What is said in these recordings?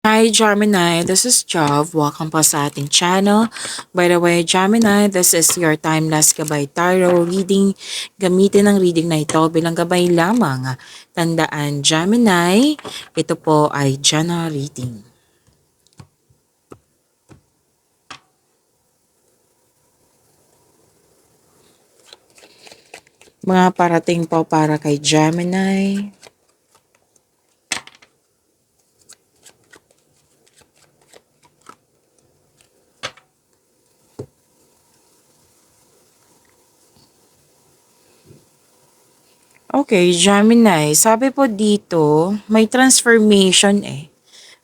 Hi Gemini, this is Jov. Welcome po sa ating channel. By the way, Gemini, this is your Timeless Gabay Tarot reading. Gamitin ang reading na ito bilang gabay lamang. Tandaan, Gemini, ito po ay general reading. Mga parating po para kay Gemini. Okay, Gemini, sabi po dito, may transformation eh.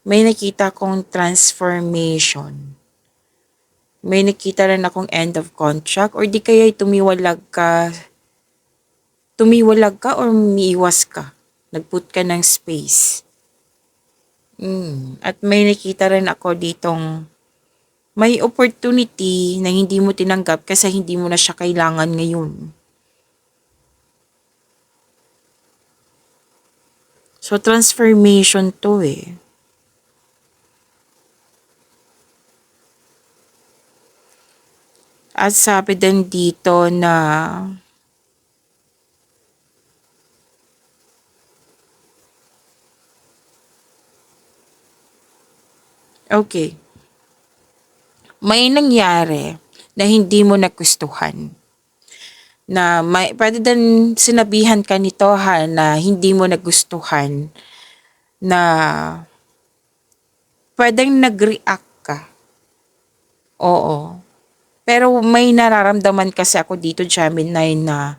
May nakita kong transformation. May nakita rin akong end of contract or di kaya tumiwalag ka or umiiwas ka. Nagput ka ng space. At may nakita rin ako ditong may opportunity na hindi mo tinanggap kasi hindi mo na siya kailangan ngayon. So, transformation to eh. At sabi din dito na okay, may nangyari na hindi mo nagustuhan. Na pwede din sinabihan ka nito ha na hindi mo nagustuhan na pwedeng nag-react ka. Oo. Pero may nararamdaman kasi ako dito, Gemini, na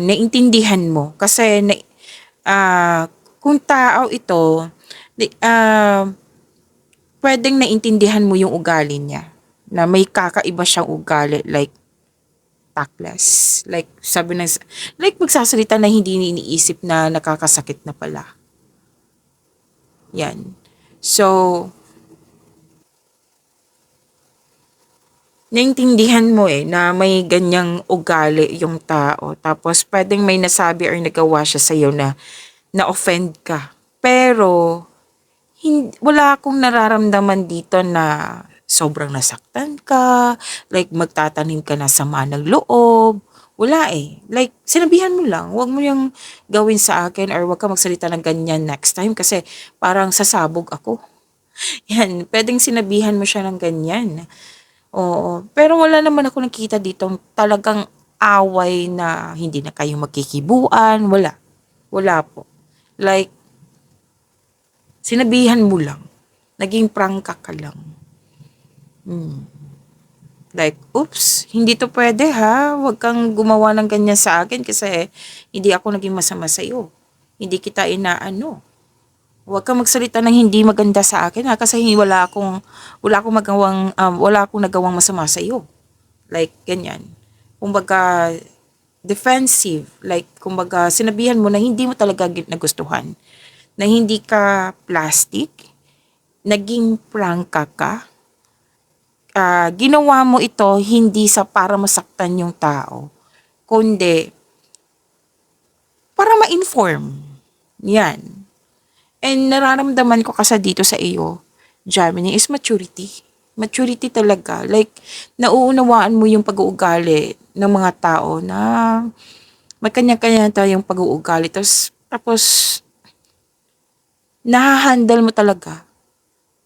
naintindihan mo. Kasi kung tao ito, pwedeng naintindihan mo yung ugali niya. Na may kakaiba siyang ugali, like tactless. Like magsasalita na hindi iniisip na nakakasakit na pala. Yan. So, naintindihan mo eh na may ganyang ugali yung tao. Tapos pwedeng may nasabi or nagawa siya sa'yo na na-offend ka. Pero wala akong nararamdaman dito na sobrang nasaktan ka, like magtatanim ka na sama ng loob. Wala eh. Like, sinabihan mo lang, huwag mo yung gawin sa akin or huwag ka magsalita ng ganyan next time kasi parang sasabog ako. Yan, pwedeng sinabihan mo siya ng ganyan. Oo. Pero wala naman ako nakita dito talagang away na hindi na kayo magkikibuan. Wala. Wala po. Like, sinabihan mo lang. Naging prangka ka lang. Like, oops, hindi to pwede ha. Huwag kang gumawa ng ganyan sa akin kasi hindi ako naging masama sa'yo. Hindi kita inaano. Huwag kang magsalita ng hindi maganda sa akin ha kasi wala akong nagawang masama sa iyo. Like ganyan. Kumbaga defensive, like kumbaga sinabihan mo na hindi mo talaga nagustuhan. Na hindi ka plastic, naging prangka ka. Ginawa mo ito hindi sa para masaktan yung tao, kundi para ma-inform. Yan. And nararamdaman ko kasi dito sa iyo, Gemini, is maturity. Maturity talaga. Like, nauunawaan mo yung pag-uugali ng mga tao na may kanya-kanya tayong pag-uugali. Tapos, nahahandle mo talaga.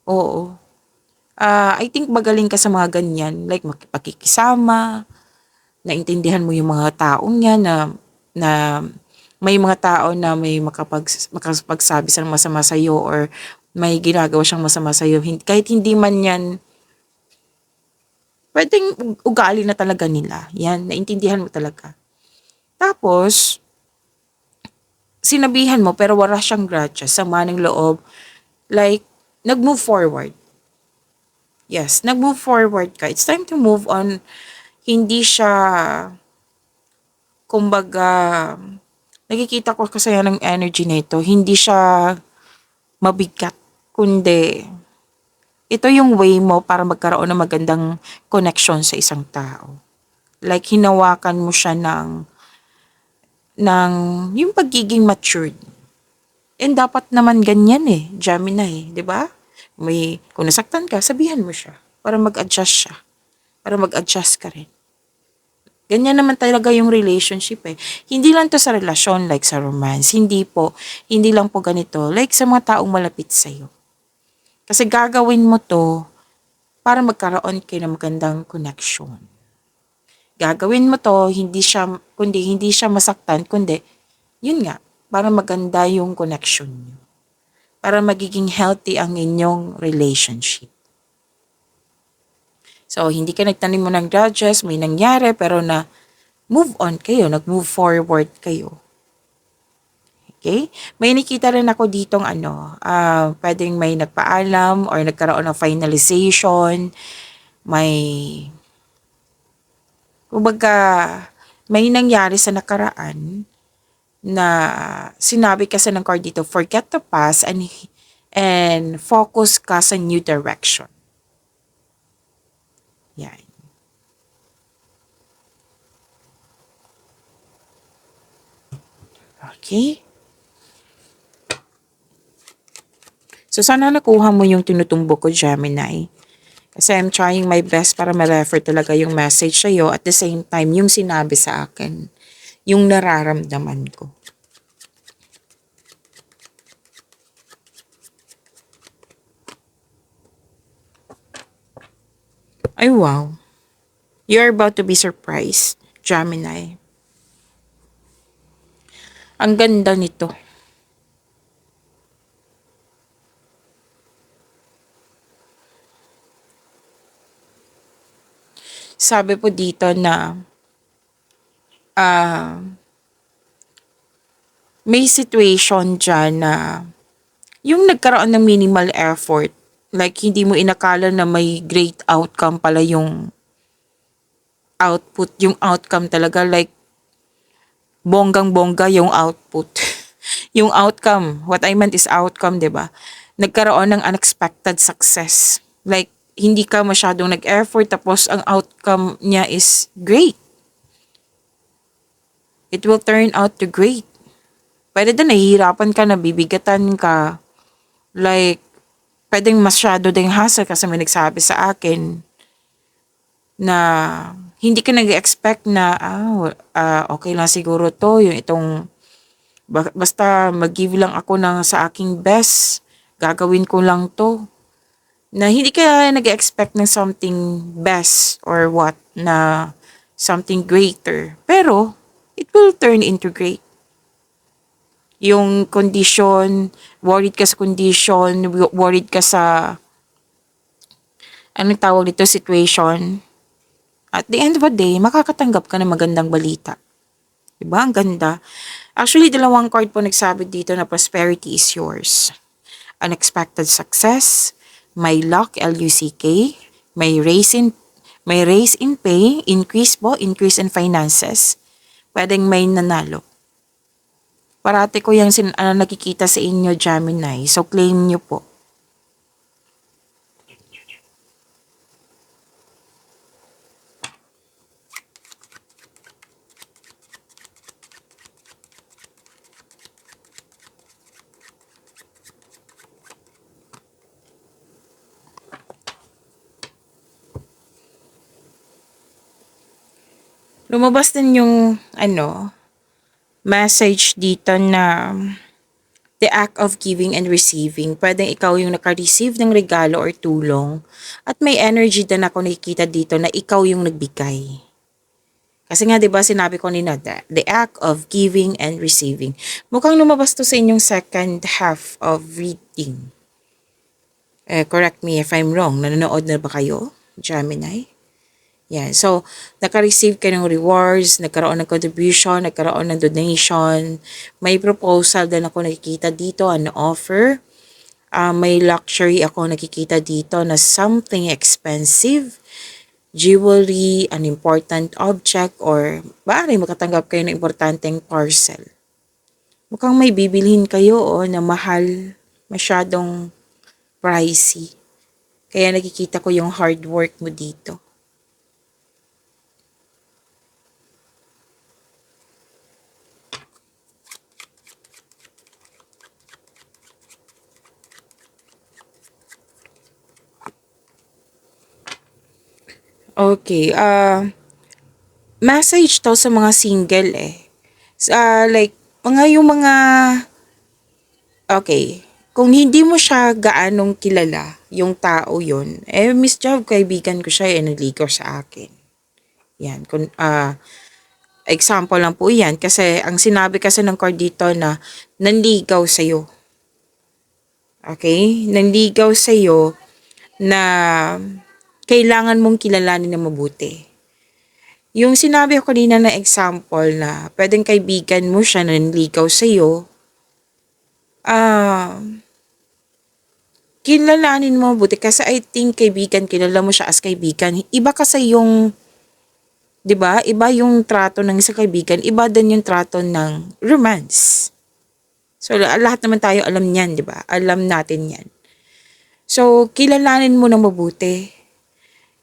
Oo. I think magaling ka sa mga ganyan. Like, makipagkikisama, naintindihan mo yung mga taong yan na may mga tao na may makapagsabi sa masama sa iyo or may ginagawa siyang masama sa iyo. Kahit hindi man yan, pwedeng ugali na talaga nila. Yan, naintindihan mo talaga. Tapos, sinabihan mo pero wala siyang grudge, sama ng loob. Like, nag-move forward. Yes, nag-move forward ka. It's time to move on. Hindi siya, kumbaga, nakikita ko kasi yan ng energy nito. Hindi siya mabigat, kundi ito yung way mo para magkaroon ng magandang connection sa isang tao. Like, hinawakan mo siya ng yung pagiging matured. And dapat naman ganyan eh, Gemini, di ba? Kung nasaktan ka, sabihan mo siya para mag-adjust siya. Para mag-adjust ka rin. Ganyan naman talaga yung relationship eh. Hindi lang to sa relasyon like sa romance. Hindi po. Hindi lang po ganito. Like sa mga taong malapit sa'yo. Kasi gagawin mo to para magkaroon kayo ng magandang connection. Gagawin mo to, hindi siya masaktan, kundi, yun nga, para maganda yung connection niyo. Para magiging healthy ang inyong relationship. So, hindi ka nagtanim mo ng grudges, may nangyari, pero move on kayo, nag-move forward kayo. Okay? May nakita rin ako ditong pwedeng may nagpaalam or nagkaroon ng finalization, may, kumbaga, may nangyari sa nakaraan na sinabi kasi ng card dito, forget the past and focus ka sa new direction. Yan. Okay? So, sana nakuha mo yung tinutumbok ko, Gemini. Kasi I'm trying my best para ma-refer talaga yung message sa'yo at the same time, yung sinabi sa akin, yung nararamdaman ko. Ay, wow. You're about to be surprised, Gemini. Ang ganda nito. Sabi po dito na may situation dyan na yung nagkaroon ng minimal effort, like hindi mo inakala na may great outcome pala yung output, yung outcome talaga, like bonggang-bongga yung output. Yung outcome, what I meant is outcome, 'di ba? Nagkaroon ng unexpected success. Like hindi ka masyadong nag-effort tapos ang outcome niya is great. It will turn out to great. Pwede din nahihirapan ka, nabibigatan ka. Like, pwedeng masyado ding hassle kasi may nagsabi sa akin na hindi ka nag-expect na, okay lang siguro to, yung itong, basta mag-give lang ako sa aking best, gagawin ko lang to. Na hindi ka nag-expect ng something best or what, na something greater. Pero, it will turn into great. Yung condition, worried ka sa condition, worried ka sa, anong tawag dito, situation. At the end of the day, makakatanggap ka ng magandang balita. Diba? Ang ganda. Actually, dalawang card po nagsabi dito na prosperity is yours. Unexpected success, may luck, L-U-C-K, may raise in pay, increase in finances. Pwedeng may nanalo. Parati ko yung nakikita sa inyo, Gemini. So, claim nyo po. Lumabas din yung, message dito na the act of giving and receiving. Pwedeng ikaw yung naka-receive ng regalo or tulong at may energy din ako nakikita dito na ikaw yung nagbigay. Kasi nga 'di ba sinabi ko nina the act of giving and receiving. Mukhang lumabas to sa inyong second half of reading. Correct me if I'm wrong. Nanonood na ba kayo, Gemini? Yan. So, naka-receive ka ng rewards, nagkaroon ng contribution, nagkaroon ng donation, may proposal din ako nakikita dito, an offer. May luxury ako nakikita dito na something expensive, jewelry, an important object, or maaari makatanggap kayo ng importanteng parcel. Mukhang may bibilhin kayo na mahal, masyadong pricey. Kaya nakikita ko yung hard work mo dito. Okay, message 'to sa mga single, eh. Like yung mga okay, kung hindi mo siya gaanong kilala, yung tao yun, eh, misjob kaibigan ko siya, eh, nagligaw sa akin. Yan, example lang po yan kasi ang sinabi kasi ng card dito na nanligaw sa'yo. Okay? Nanligaw sa'yo na kailangan mong kilalanin na mabuti. Yung sinabi ko kanina na example na pwedeng kaibigan mo siya na nanligaw sa'yo, ah, kilalanin mo mabuti kasi I think kaibigan, kilala mo siya as kaibigan. Iba kasi yung, 'di ba? Iba yung trato ng isang kaibigan, iba din yung trato ng romance. So lahat naman tayo alam niyan, 'di ba? Alam natin 'yan. So kilalanin mo ng mabuti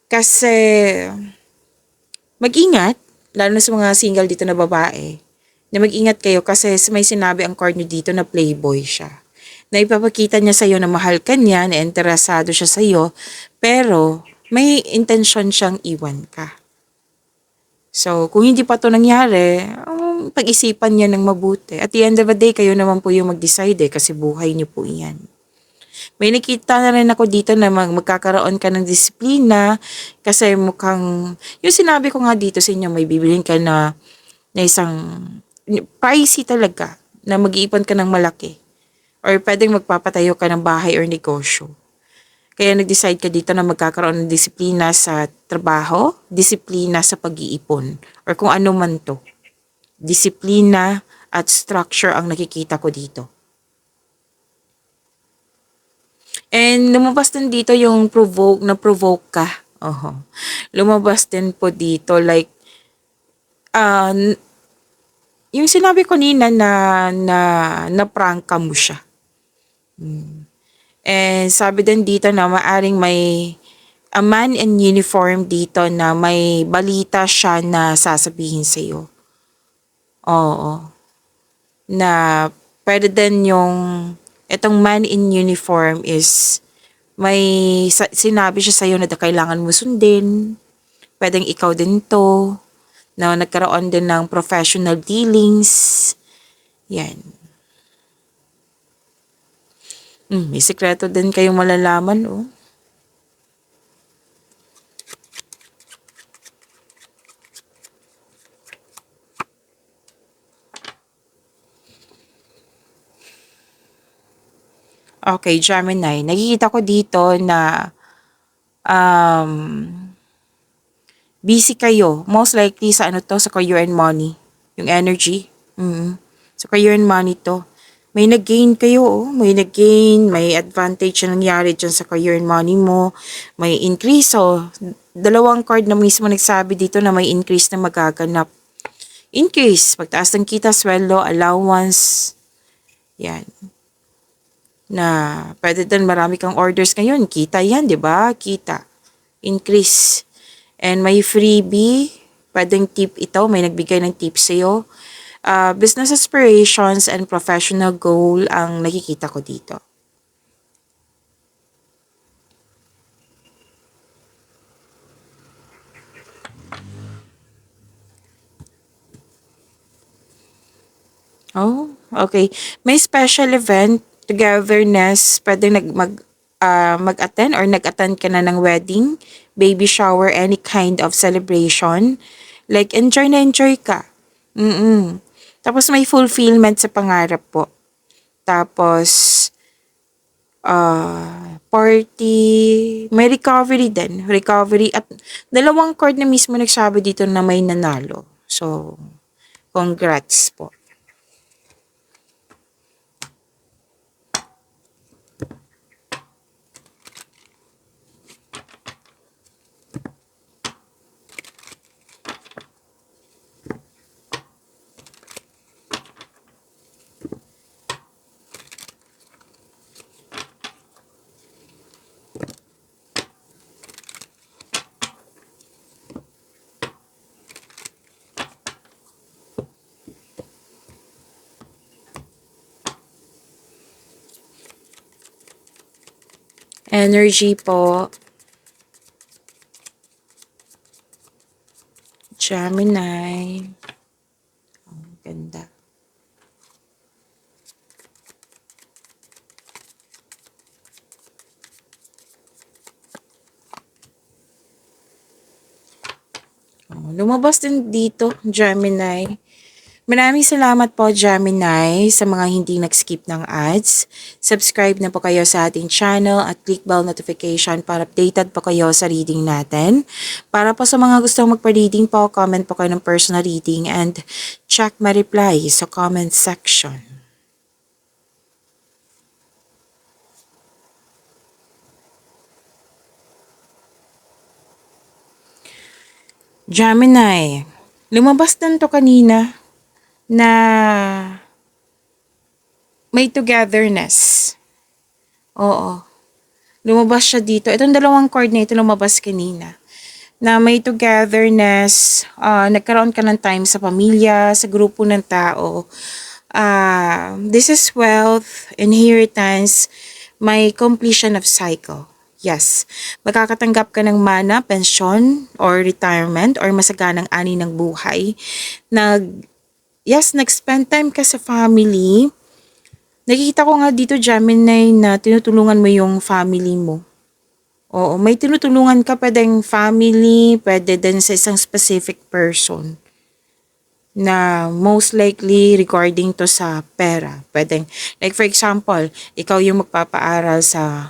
kasi mag-ingat, lalo na sa mga single dito na babae, na mag-ingat kayo kasi may sinabi ang card niyo dito na playboy siya. Na ipapakita niya sa'yo na mahal ka niya, na interesado siya sa'yo, pero may intensyon siyang iwan ka. So, kung hindi pa to nangyari, pag-isipan niya ng mabuti. At the end of the day, kayo naman po yung mag-decide kasi buhay niyo po yan. May nakita na rin ako dito na magkakaroon ka ng disiplina kasi mukhang, yung sinabi ko nga dito sa inyo, may bibilin ka na isang pricey talaga na mag-iipon ka ng malaki or pwedeng magpapatayo ka ng bahay or negosyo. Kaya nag-decide ka dito na magkakaroon ng disiplina sa trabaho, disiplina sa pag-iipon, or kung ano man to. Disiplina at structure ang nakikita ko dito. And lumabas din dito yung na-provoke ka. Oho. Lumabas din po dito like, uh, yung sinabi ko nina na prank ka mo siya. And sabi din dito na maaring may a man in uniform dito na may balita siya na sasabihin sa iyo. Oo. Na pwede din yung itong man in uniform is may sinabi siya sa iyo na kailangan mo sundin. Pwedeng ikaw din to na nagkaroon din ng professional dealings. Yan. May sekreto din kayong malalaman, oh. Okay, Gemini. Nakikita ko dito na um, busy kayo. Most likely sa ano to, sa career and money. Yung energy. Sa career and money to. May nag-gain kayo, oh. May nag-gain, may advantage na nangyari dyan sa career and money mo. May increase, oh. Dalawang card na mismo nagsabi dito na may increase na magaganap. Increase, pagtaas ng kita, sweldo, allowance. Yan. Na pwede din marami kang orders ngayon. Kita yan, di ba? Kita. Increase. And may freebie. Pwedeng tip ito. May nagbigay ng tip sa'yo. Business aspirations and professional goal ang nakikita ko dito. Oh, okay. May special event, togetherness, pwedeng mag-attend or nag-attend ka na ng wedding, baby shower, any kind of celebration. Like, enjoy na enjoy ka. Tapos may fulfillment sa pangarap po. Tapos, party, may recovery din. Recovery at dalawang card na mismo nagsabi dito na may nanalo. So, congrats po. Energy po. Gemini. Ganda. Lumabas din dito, Gemini. Maraming salamat po, Gemini, sa mga hindi nag-skip ng ads. Subscribe na po kayo sa ating channel at click bell notification para updated po kayo sa reading natin. Para po sa mga gustong magpa-reading po, comment po kayo ng personal reading and check my reply sa comment section. Gemini, lumabas din to kanina na may togetherness. Oo. Lumabas siya dito. Itong dalawang card na ito lumabas kanina. Na may togetherness, nagkaroon ka ng time sa pamilya, sa grupo ng tao. This is wealth, inheritance, may completion of cycle. Yes. Magkakatanggap ka ng mana, pensyon, or retirement, or masaganang ani ng buhay. Nag-spend time ka sa family. Nakikita ko nga dito, Gemini, na tinutulungan mo yung family mo. Oo, may tinutulungan ka, pwedeng family, pwede din sa isang specific person. Na most likely regarding to sa pera. Pwedeng, like for example, ikaw yung magpapaaral sa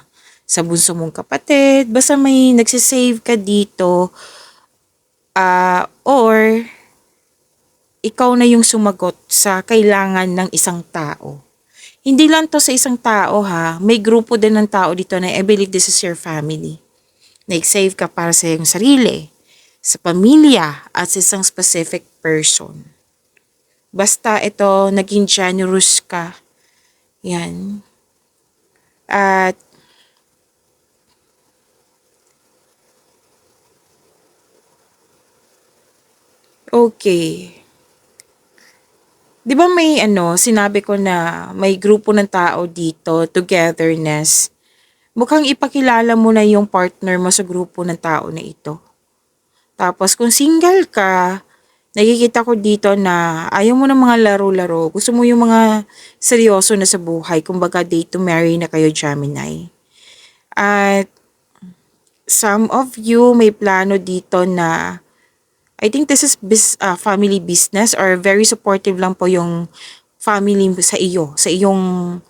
bunso mong kapatid, basta may nagsisave ka dito, or ikaw na yung sumagot sa kailangan ng isang tao. Hindi lang to sa isang tao ha, may grupo din ng tao dito na I believe this is your family. Nag-save ka para sa iyong sarili, sa pamilya, at sa isang specific person. Basta ito, naging generous ka. Yan. At okay. 'Di ba may sinabi ko na may grupo ng tao dito, togetherness. Mukhang ipakilala mo na yung partner mo sa grupo ng tao na ito. Tapos kung single ka, nakikita ko dito na ayaw mo ng mga laro-laro. Gusto mo yung mga seryoso na sa buhay. Kumbaga date to marry na kayo, Gemini. At some of you may plano dito na I think this is family business or very supportive lang po yung family sa iyo, sa iyong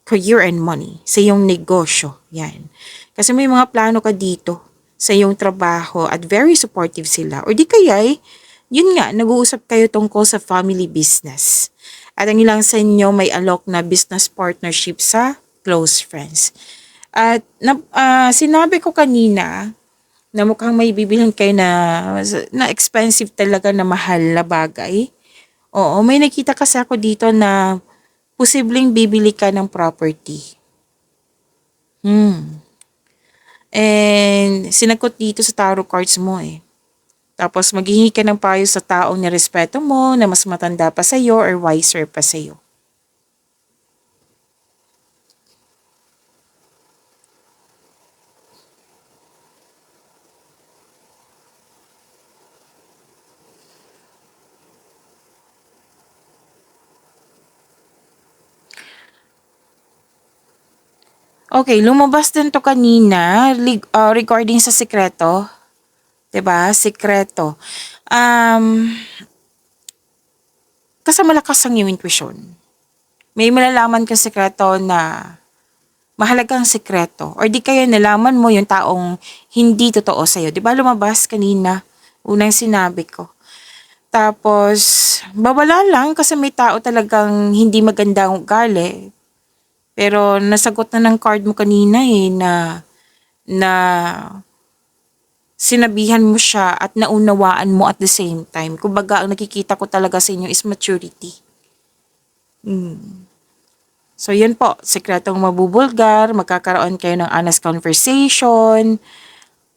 career and money, sa iyong negosyo. Yan. Kasi may mga plano ka dito sa iyong trabaho at very supportive sila. Or di kaya, yun nga, nag-uusap kayo tungkol sa family business. At ang ilang sa inyo may alok na business partnership sa close friends. At sinabi ko kanina, na mukhang may bibilhan kayo na expensive talaga na mahal na bagay. Oo, may nakita kasi ako dito na posibleng bibili ka ng property. And sinagot dito sa tarot cards mo eh. Tapos maghihingi ka ng payo sa taong nirespeto mo na mas matanda pa sa'yo or wiser pa sa'yo. Okay, lumabas din to kanina regarding sa sikreto. 'Di ba? Sikreto. Kasi malakas ang iyong intuition. May malalaman kang sikreto na mahalagang sikreto. Or di kaya nalaman mo yung taong hindi totoo sa'yo. 'Di ba lumabas kanina? Unang sinabi ko. Tapos, babala lang kasi may tao talagang hindi magandang ugali. Pero nasagot na ng card mo kanina eh na sinabihan mo siya at naunawaan mo at the same time. Kumbaga, ang nakikita ko talaga sa inyo is maturity. So, yun po. Sikretong mabubulgar, magkakaroon kayo ng honest conversation,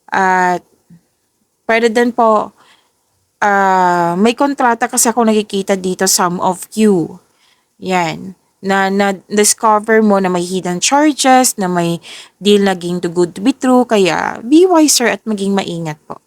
at pwede din po, may kontrata kasi ako nakikita dito, some of you. Yan. Na-discover mo na may hidden charges, na may deal naging too good to be true, kaya be wiser at maging maingat po.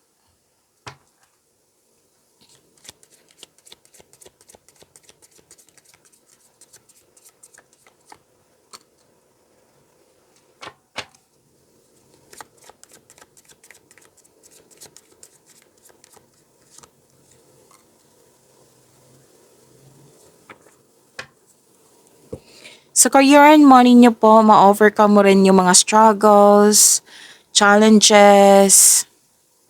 Sa career and money niyo po, ma-overcome mo rin yung mga struggles, challenges,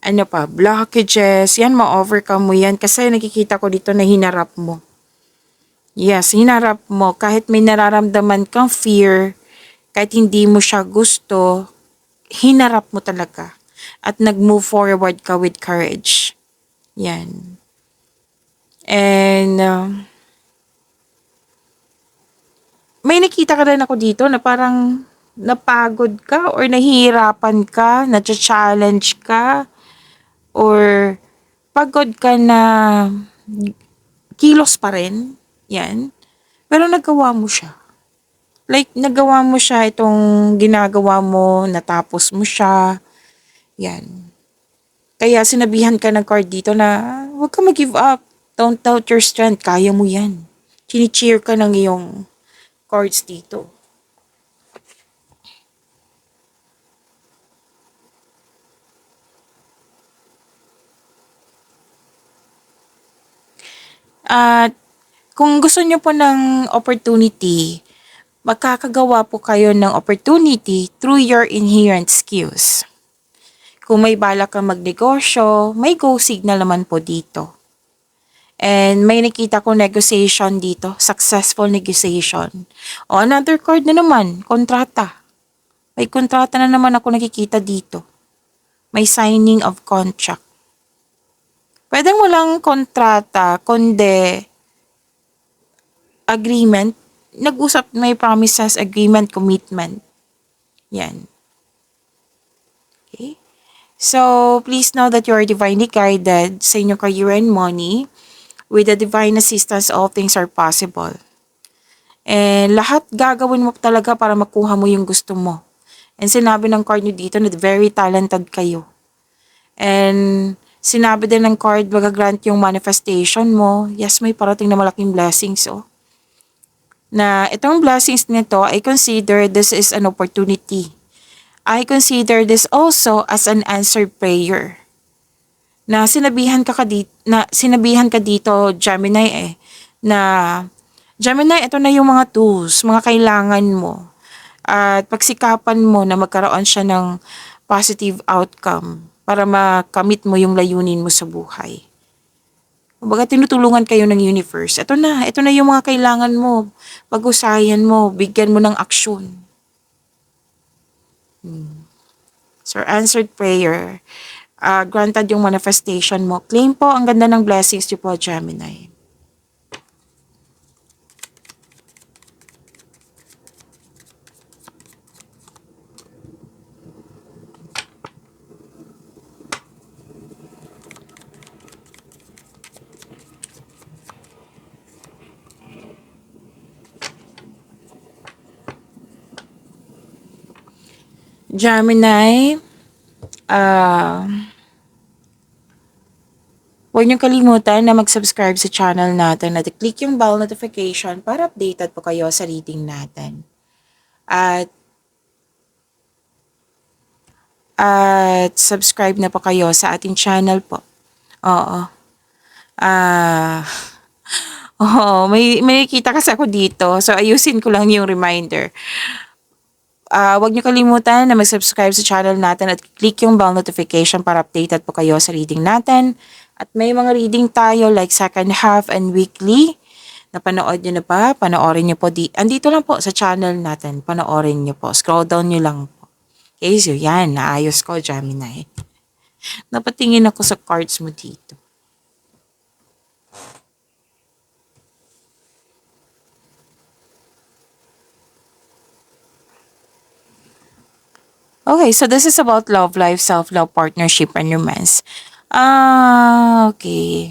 ano pa, blockages. Yan, ma-overcome mo yan kasi nakikita ko dito na hinarap mo. Yes, hinarap mo. Kahit may nararamdaman kang fear, kahit hindi mo siya gusto, hinarap mo talaga. At nag-move forward ka with courage. Yan. And may nakita ka rin ako dito na parang napagod ka or nahihirapan ka, na-challenge ka, or pagod ka na kilos pa rin. Yan. Pero nagawa mo siya. Like, nagawa mo siya itong ginagawa mo, natapos mo siya. Yan. Kaya sinabihan ka ng card dito na huwag ka mag-give up. Don't doubt your strength. Kaya mo yan. Chini-cheer ka ng iyong cards dito. At kung gusto niyo po ng opportunity, magkakagawa po kayo ng opportunity through your inherent skills. Kung may balak kang magnegosyo, may go signal naman po dito. And may nakita ko negotiation dito, successful negotiation. O another card na naman, kontrata. May kontrata na naman ako nakikita dito. May signing of contract. Pwedeng walang kontrata, kundi agreement. Nag-usap, may promises, agreement, commitment. Yan. Okay? So, please know that you are divinely guided sa inyong career and money. With the divine assistance, all things are possible. And lahat gagawin mo talaga para makuha mo yung gusto mo. And sinabi ng card nyo dito na very talented kayo. And sinabi din ng card, magagrant yung manifestation mo. Yes, may parating na malaking blessings, oh. Na itong blessings nito, I consider this is an opportunity. I consider this also as an answered prayer. Na sinabihan ka dito, Gemini na Gemini, ito na yung mga tools, mga kailangan mo. At pagsikapan mo na magkaroon siya ng positive outcome para makamit mo yung layunin mo sa buhay. Kumbaga tinutulungan kayo ng universe. Ito na yung mga kailangan mo. Pag-usayan mo, bigyan mo ng aksyon. So, answered prayer. Granted yung manifestation mo. Claim po, ang ganda ng blessings niyo po, Gemini. Gemini, huwag niyong kalimutan na mag-subscribe sa channel natin at click yung bell notification para updated po kayo sa reading natin. At subscribe na po kayo sa ating channel po. Oo. May nakikita kasi ako dito. So, ayusin ko lang yung reminder. Huwag niyo kalimutan na mag-subscribe sa channel natin at click yung bell notification para updated po kayo sa reading natin. At may mga reading tayo like second half and weekly. Napanood niyo na ba? Panoorin niyo po. Andito lang po sa channel natin. Panoorin niyo po. Scroll down niyo lang po. Okay, so yan. Naayos ko, Gemini. Napatingin ako sa cards mo dito. Okay, so this is about love life, self-love, partnership, and romance. Okay.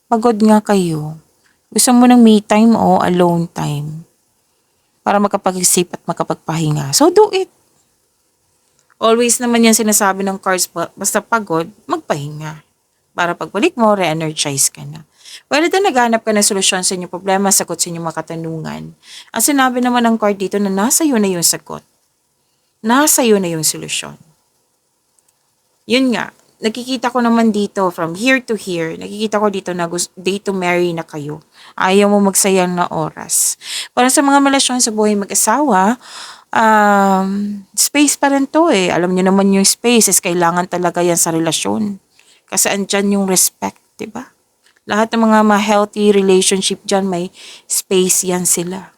Pagod nga kayo. Gusto mo ng me time o alone time? Para makapag-isip at makapagpahinga. So, do it. Always naman yan sinasabi ng cards, basta pagod, magpahinga. Para pagbalik mo, re-energize ka na. Well, ito naghanap ka ng solusyon sa inyong problema, sagot sa inyong mga katanungan. Ang sinabi naman ng card dito na nasa iyo na yung sagot. Nasa iyo na yung solusyon. Yun nga, nakikita ko naman dito, from here to here, nakikita ko dito na day to marry na kayo. Ayaw mo magsayang na oras. Para sa mga relasyon sa buhay mag-asawa, space pa rin to eh. Alam niyo naman yung space is kailangan talaga yan sa relasyon. Kasi andyan yung respect, di ba? Lahat ng mga ma-healthy relationship dyan, may space yan sila.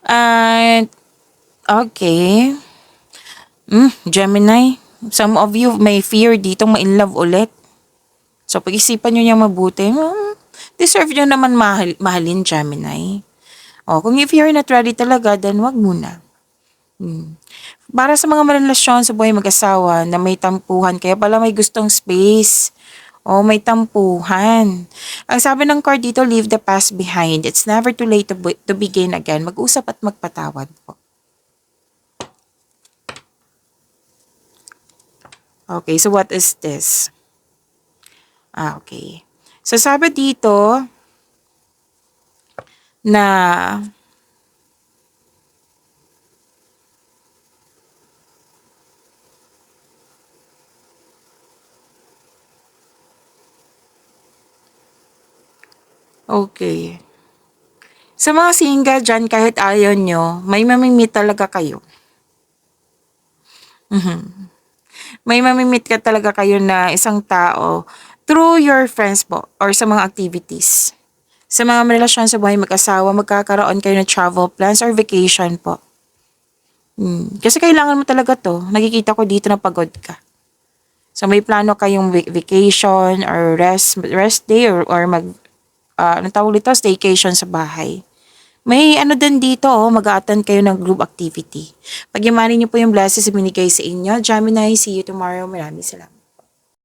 And, okay. Gemini, some of you may fear dito ma-in love ulit. So, pag-isipan nyo niya mabuti, deserve nyo naman mahalin, Gemini. O, kung if you're not ready talaga, then wag muna. Para sa mga relasyon sa buhay mag-asawa na may tampuhan, kaya pala may gustong space. O, may tampuhan. Ang sabi ng card dito, leave the past behind. It's never too late to begin again. Mag-usap at magpatawad po. Okay, so what is this? Okay. So sabi dito na okay. Sa mga single dyan, kahit ayaw nyo, may mamimit talaga kayo. May mamimit ka talaga kayo na isang tao through your friends po or sa mga activities. Sa mga relasyon sa buhay mag-asawa, magkakaroon kayo ng travel plans or vacation po. Kasi kailangan mo talaga to. Nakikita ko dito na pagod ka. So may plano kayong vacation or rest day or anong tawag dito, staycation sa bahay. May ano din dito, mag-a-attend kayo ng group activity. Pag-imanin niyo po yung blessings na binigay sa inyo. Gemini, see you tomorrow. Maraming salamat.